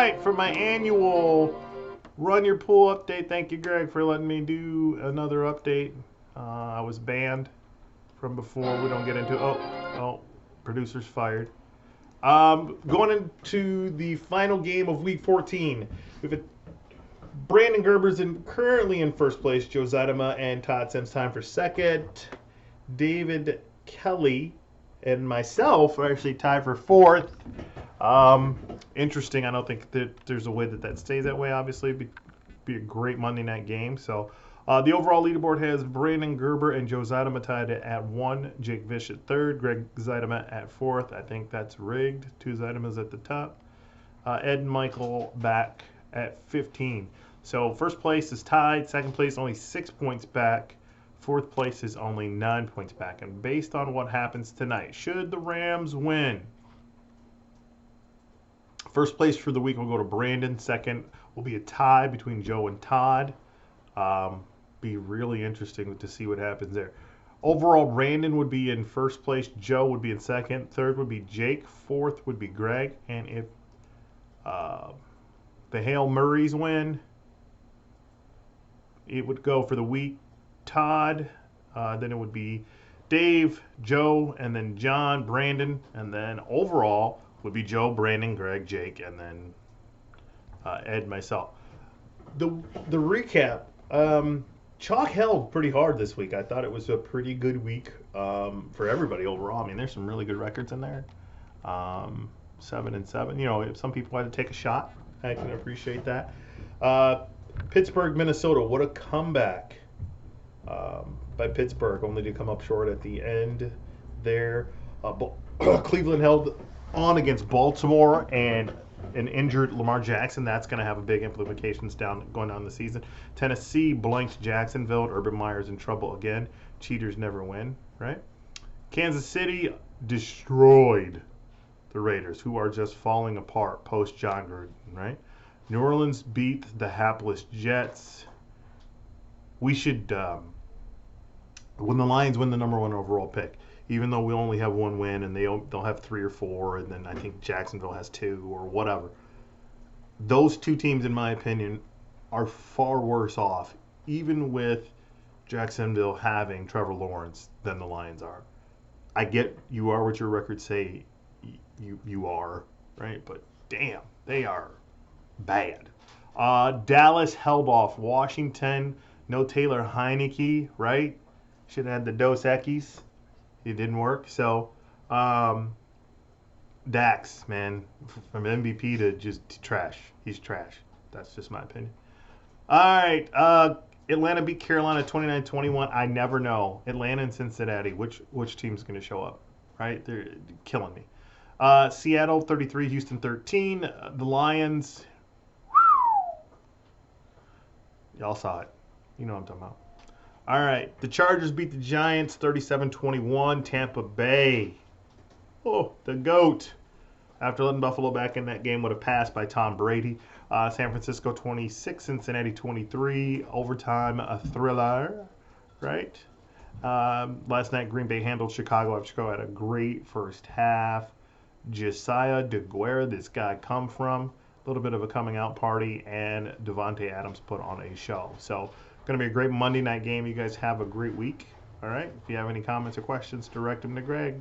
right, for my annual Run Your Pool update, thank you, Greg, for letting me do another update. I was banned from before. We don't get into producer's fired. Going into the final game of Week 14, we've got Brandon Gerber's currently in first place. Joe Zeidema and Todd Sims time for second. David Kelly and myself are actually tied for fourth. Interesting. I don't think that there's a way that stays that way. Obviously, it'd be a great Monday night game. So the overall leaderboard has Brandon Gerber and Joe Zeidema tied at 1, Jake Vish at 3rd, Greg Zeidema at 4th. I think that's rigged. 2 Zeidemas at the top. Ed and Michael back at 15. So first place is tied. Second place only 6 points back. Fourth place is only 9 points back. And based on what happens tonight, should the Rams win, first place for the week will go to Brandon. Second will be a tie between Joe and Todd. Be really interesting to see what happens there. Overall, Brandon would be in first place. Joe would be in second. Third would be Jake. Fourth would be Greg. And if the Hail Murrays win, it would go for the week Todd. Then it would be Dave, Joe, and then John, Brandon. And then overall would be Joe, Brandon, Greg, Jake, and then Ed, myself. The recap. Chalk held pretty hard this week. I thought it was a pretty good week for everybody overall. I mean, there's some really good records in there. 7-7. You know, if some people had to take a shot, I can appreciate that. Pittsburgh, Minnesota. What a comeback by Pittsburgh, only to come up short at the end there. Cleveland held on against Baltimore and an injured Lamar Jackson. That's going to have a big implications going down the season. Tennessee blanked Jacksonville. Urban Meyer's in trouble again. Cheaters never win, right? Kansas City destroyed the Raiders, who are just falling apart post John Gruden, right? New Orleans beat the hapless Jets. We should, when the Lions win the #1 overall pick, even though we only have 1 win and they'll have 3 or 4, and then I think Jacksonville has 2 or whatever. Those 2 teams, in my opinion, are far worse off, even with Jacksonville having Trevor Lawrence, than the Lions are. I get you are what your records say you are, right? But damn, they are bad. Dallas held off Washington. No Taylor Heineke, right? Should have had the Dos Equis. It didn't work. So, Dax, man, from MVP to just trash. He's trash. That's just my opinion. All right. Atlanta beat Carolina 29-21. I never know. Atlanta and Cincinnati. Which team's going to show up? Right? They're killing me. Seattle 33, Houston 13. The Lions. Y'all saw it. You know what I'm talking about. All right. The Chargers beat the Giants 37-21. Tampa Bay. Oh, the GOAT. After letting Buffalo back in that game with a pass by Tom Brady. San Francisco 26, Cincinnati 23. Overtime, a thriller, right? Last night, Green Bay handled Chicago after Chicago had a great first half. Josiah DeGuerre, this guy come from. A little bit of a coming out party, and Devontae Adams put on a show. So, going to be a great Monday night game. You guys have a great week. All right? If you have any comments or questions, direct them to Greg.